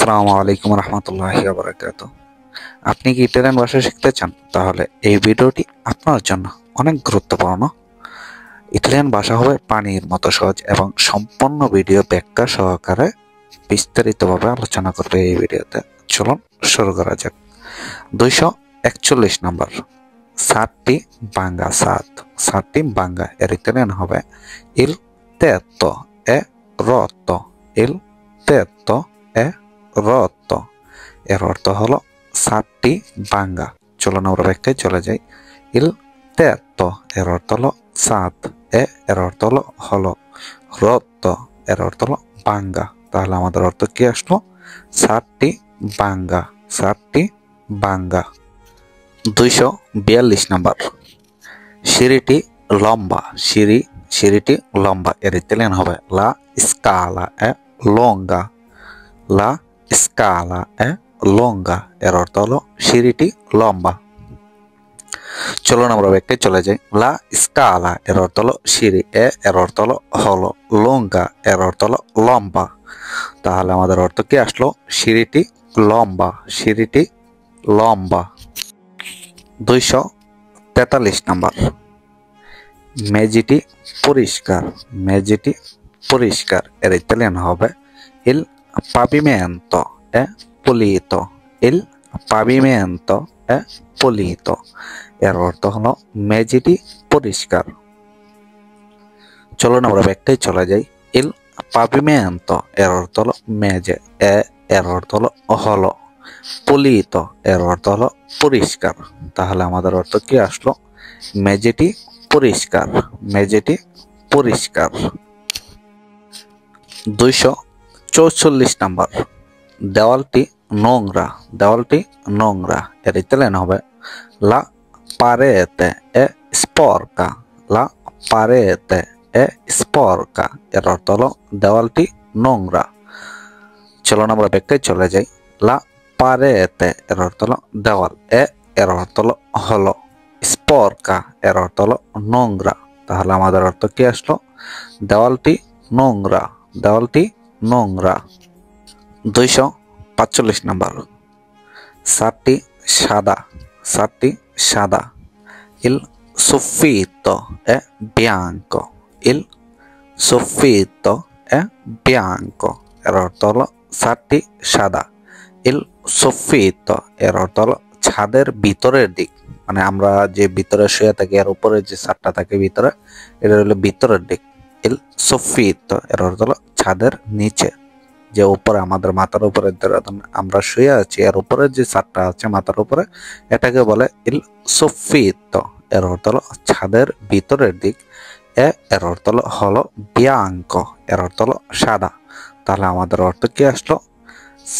আসসালামু আলাইকুম রহমতুল্লাহি ওয়া বারাকাতুহু। আপনি কি ইটালিয়ান ভাষা শিখতে চান? তাহলে এই ভিডিওটি আপনার জন্য অনেক গুরুত্বপূর্ণ। ইটালিয়ান ভাষা হবে পানির মতো সহজ এবং সম্পূর্ণ ভিডিও ব্যাখ্যা সহকারে বিস্তারিতভাবে আলোচনা করবে এই ভিডিওতে। চলুন শুরু করা যাক। 241 নম্বর, সাতটি বাঙ্গা। সাতটি বাঙ্গা এর ইটালিয়ান হবে ইল তেত্তো এ রত্তো। ইল তেত্তো এ রত্তো এর অর্থ হলো সাতটি বাঙ্গা। চলুন আমরা ব্যাখ্যায় চলে যাই। ইল তেত্তো এর অর্থ হলো সাত, এর অর্থ হলো রত্তো এর অর্থ হলো বাঙ্গা। তাহলে আমাদের অর্থ কি আসলো? সাতটি বাঙ্গা, সাতটি বাঙ্গা। 242 নম্বর, সিঁড়িটি লম্বা। সিঁড়িটি লম্বা এর ইতালিয়ান হবে লা স্কালা এ লঙ্গা। লা স্কালা এ লঙ্গা এর অর্থ হলো সিঁড়িটি লম্বা। চলুন আমরা ব্যাখ্যায় চলে যাই। লা স্কালা এর অর্থ হলো সিঁড়ি, এর অর্থ হলো লঙ্গা এর অর্থ হলো লম্বা। তাহলে আমাদের অর্থ কি আসলো? সিঁড়িটি লম্বা, সিঁড়িটি লম্বা। 243 নম্বর, মেঝেটি পরিষ্কার। মেঝেটি পরিষ্কার এর ইতালিয়ান হবে ইল pavimento è pulito। ইল pavimento è pulito এর অর্থ হলো মেঝেটি পরিষ্কার। চলুন আমরা ব্যাখ্যায় চলে যাই। ইল pavimento এর অর্থ হলো মেঝে, এর অর্থ হলো pulito এর অর্থ হলো পরিষ্কার। তাহলে আমাদের অর্থ কি আসলো? মেঝেটি পরিষ্কার, মেঝেটি পরিষ্কার। 244 নম্বর, দেওয়ালটি নোংরা। দেওয়ালটি নোংরা এর ইতালিয়ান হবে লা parete è sporca। লা parete è sporca এর অর্থ হলো দেওয়ালটি নোংরা। চলুন আমরা ব্যাখ্যায় চলে যাই। লা parete এর অর্থ হলো দেওয়াল, এর অর্থ হলো স্পর্কা এর অর্থ হলো নোংরা। তাহলে আমাদের অর্থ কি আসলো? দেওয়ালটি নোংরা, দেওয়ালটি নোংরা। 245 নম্বর, সাতটি সাদা। সাতটি সাদা। ইল soffitto è bianco। ইল soffitto è bianco এর অর্থ হলো সাতটি সাদা। ইল soffitto এর অর্থ হলো ছাদের ভিতরের দিক, মানে আমরা যে ভিতরে শুয়ে থাকি এর উপরে যে ছাদটা থাকে ভিতরে, এটা হলো ভিতরের দিক। ইল soffitto এর অর্থ হলো ছাদের নিচে, যে উপরে আমাদের মাথার উপরে আমরা শুয়ে আছি এর উপরে যে ছাদটা আছে মাথার উপরে, এটাকে বলে ইল soffitto। এর অর্থ হলো ছাদের ভিতরের দিক। এর অর্থ হলো bianco এর অর্থ হলো সাদা। তাহলে আমাদের অর্থ কি আসলো?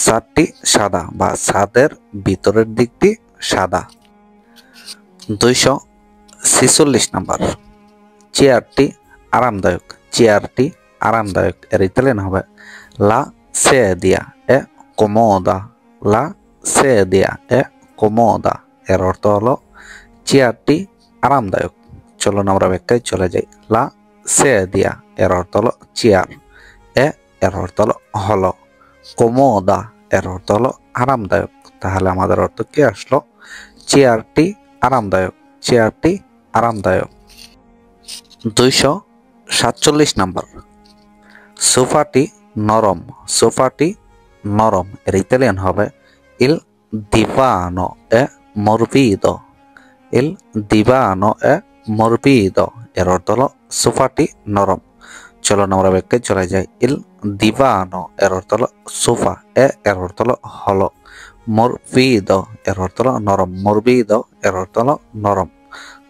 ছাদটি সাদা বা ছাদের ভিতরের দিকটি সাদা। 246 নম্বর, চেয়ারটি আরামদায়ক। চেয়ারটি আরামদায়ক এর ইতালিয়ান হবে লা sedia è comoda। লা sedia è comoda এর অর্থ হলো চেয়ারটি আরামদায়ক। চলুন আমরা ব্যাখ্যায় চলে যাই। লা sedia এর অর্থ হলো চেয়ার, এর অর্থ হলো কোমোদা এর অর্থ হলো আরামদায়ক। তাহলে আমাদের অর্থ কি আসলো? চেয়ারটি আরামদায়ক, চেয়ারটি আরামদায়ক। 247 নম্বর, সোফাটি নরম। সোফাটি নরম এর ইতালিয়ান হবে ইল divano è morbido। ইল divano è morbido এর অর্থ হলো সোফাটি নরম। চলুন আমরা ব্যাখ্যায় চলে যাই। ইল divano এর অর্থ হলো সোফা, এর অর্থ হলো morbido এর অর্থ হলো নরম, morbido এর অর্থ হলো নরম।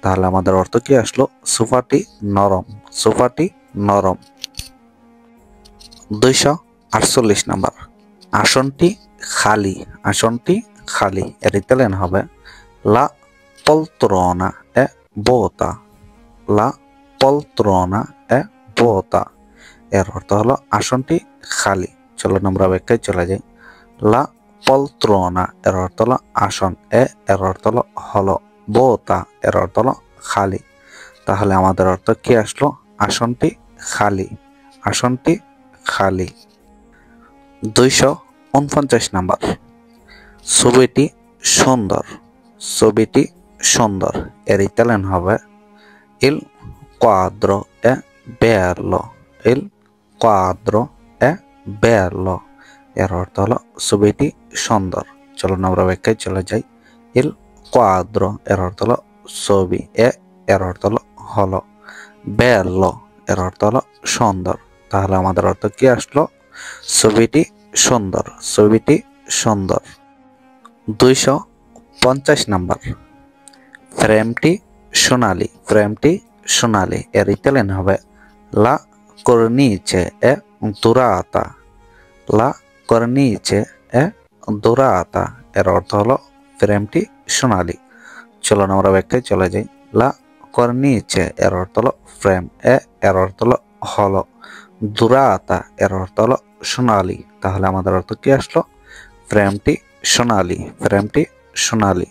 তাহলে আমাদের অর্থ কি আসলো? সোফাটি নরম, সোফাটি নরম। 248 নম্বর, আসনটি খালি। আসনটি খালি এর ইতালিয়ান হবে লা poltrona è vuota। লা poltrona è vuota এর অর্থ হলো আসনটি খালি। চলুন আমরা ব্যাখ্যায় চলে যাই। লা poltrona এর অর্থ হলো আসন, এর অর্থ হলো vuota এর অর্থ হলো খালি। তাহলে আমাদের অর্থ কি আসলো? আসনটি খালি, আসনটি খালি। 249 49 নাম্বার, ছবিটি সুন্দর, ছবিটি সুন্দর এর ইতালিয়ান হবে il quadro è bello, il quadro è bello এর অর্থ হলো ছবিটি সুন্দর। চলুন আমরা ব্যাখ্যায় চলে যাই। il quadro এর অর্থ হলো ছবি, এর অর্থ হলো bello এর অর্থ হলো সুন্দর। তাহলে আমাদের অর্থ কি আসলো? ছবিটি সুন্দর, ছবিটি সুন্দর। 250 নাম্বার, ফ্রেমটি সোনালি, ফ্রেমটি সোনালি এর ইতালিয়ান হবে la cornice è dorata, la cornice è dorata এর অর্থ হলো ফ্রেমটি সোনালি। চলুন আমরা ব্যাখ্যায় চলে যাই। la cornice এর অর্থ হলো ফ্রেম, এর অর্থ হলো dorata এর অর্থ হলো সোনালি। তাহলে আমাদের অর্থ কি আসলো? ফ্রেমটি সোনালি, ফ্রেমটি সোনালি।